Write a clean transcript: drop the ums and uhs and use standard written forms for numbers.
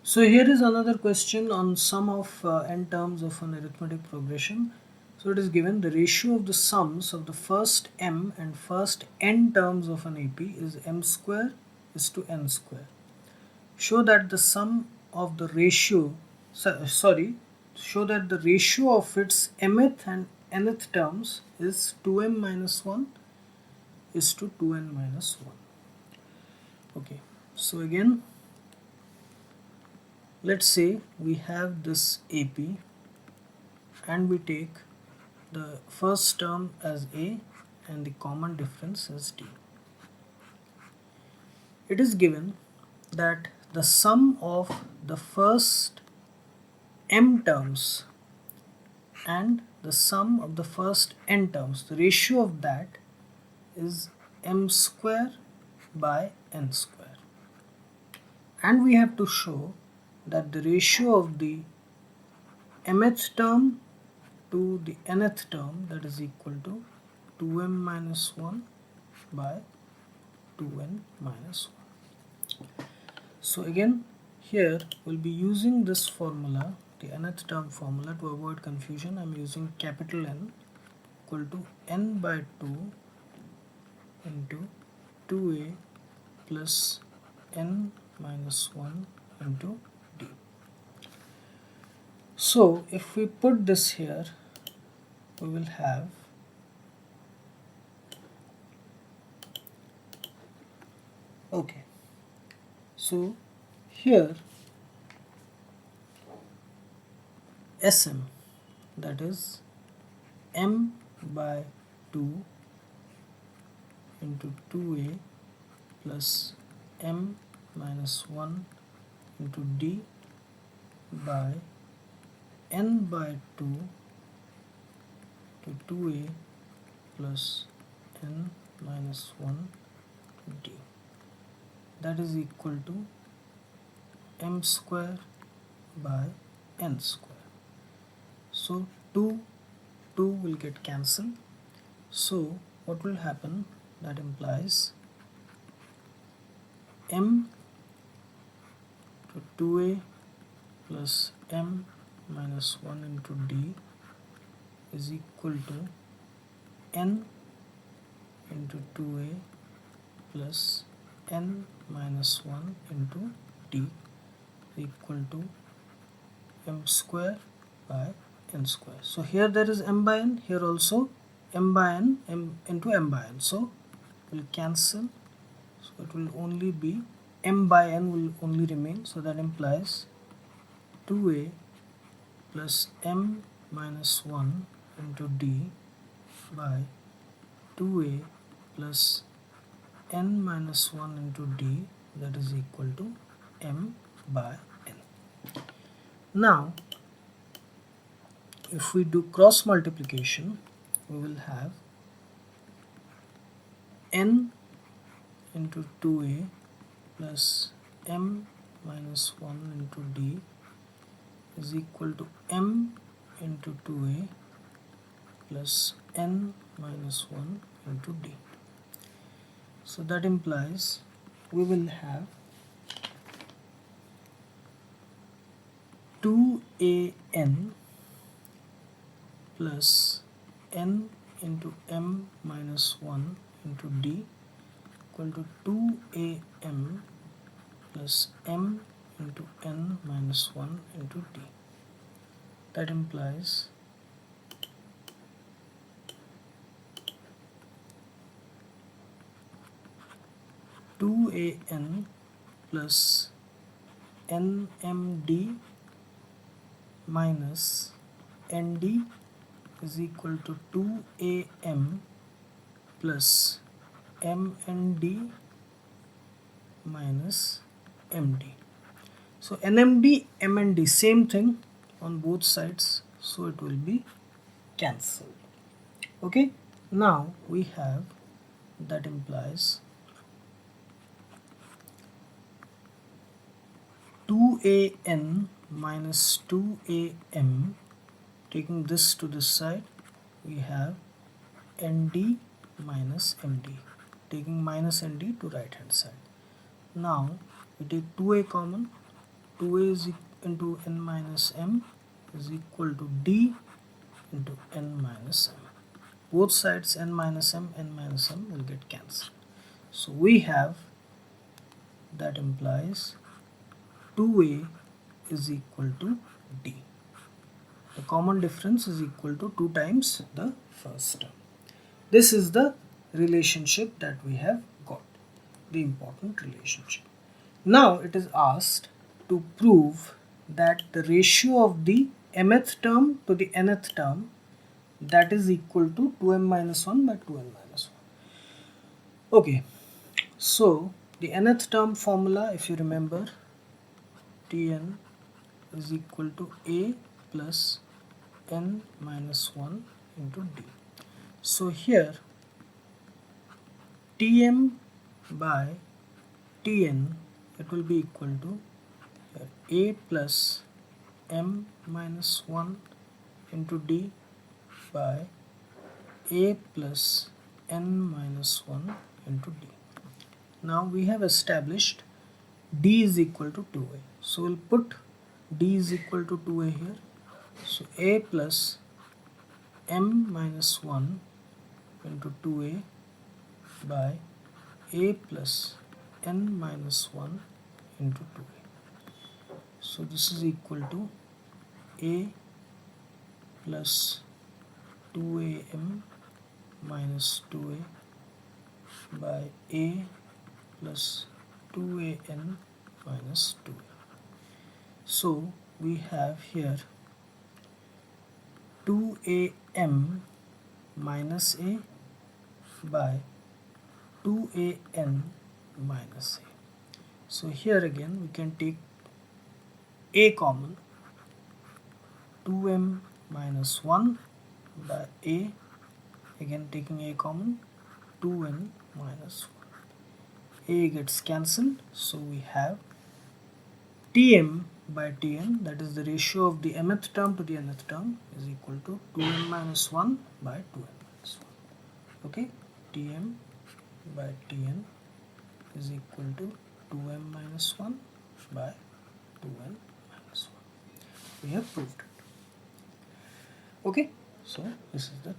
So here is another question on sum of n terms of an arithmetic progression. So it is given the ratio of the sums of the first m and first n terms of an AP is m square is to n square. Show that the sum of the ratio, show that the ratio of its mth and nth terms is 2m minus 1 is to 2n minus 1. Okay, so again, let's say we have this AP and we take the first term as A and the common difference as D. It is given that the sum of the first m terms and the sum of the first n terms, the ratio of that is m square by n square. And we have to show that the ratio of the mth term to the nth term, that is equal to 2m minus 1 by 2n minus 1. So again, here we'll be using this formula, the nth term formula. To avoid confusion, I'm using capital N equal to n by 2 into 2a plus n minus 1 into d. So if we put this here, we will have okay. So here Sm, that is m by 2 into 2a plus m minus 1 into d by n by 2 to 2a plus n minus 1 d, that is equal to m square by n square. So 2 will get cancelled. So what will happen? That implies m to 2a plus m minus 1 into d is equal to n into 2a plus n minus 1 into d equal to m square by n square. So here there is m by n, here also m by n, m into m by n. So will cancel. So it will only be m by n will only remain. So that implies 2a plus m minus 1 into d by 2a plus n minus 1 into d, that is equal to m by n. Now if we do cross multiplication, we will have n into 2a plus m minus 1 into d is equal to m into 2a plus n minus 1 into d. So that implies we will have 2an plus n into m minus 1 into d equal to 2am plus m into n minus 1 into d. That implies an plus nmd minus nd is equal to 2am plus mnd minus md. So nmd, mnd, same thing on both sides, so it will be cancelled. Okay, now we have, that implies 2an minus 2am, taking this to this side, we have nd minus md, taking minus nd to right hand side. Now we take 2a common, 2a into n minus m is equal to d into n minus m. Both sides n minus m will get cancelled. So we have, that implies 2a is equal to d. The common difference is equal to 2 times the first term. This is the relationship that we have got, the important relationship. Now it is asked to prove that the ratio of the mth term to the nth term, that is equal to 2m minus 1 by 2n minus 1. Okay, so the nth term formula, if you remember, Tn is equal to a plus n minus 1 into d. So here Tm by Tn, it will be equal to a plus m minus 1 into d by a plus n minus 1 into d. Now we have established d is equal to 2a. So we'll put d is equal to 2a here. So a plus m minus 1 into 2a by a plus n minus 1 into 2a. So this is equal to a plus 2am minus 2a by a plus 2an minus 2a. So we have here 2am minus a by 2an minus a. So here again we can take a common, 2m minus 1 by a, again taking a common, 2n minus 1. A gets cancelled, so we have Tm by Tn, that is the ratio of the mth term to the nth term, is equal to 2m minus 1 by 2n minus 1. Okay, Tm by Tn is equal to 2m minus 1 by 2n minus 1. We have proved it. Okay, so this is the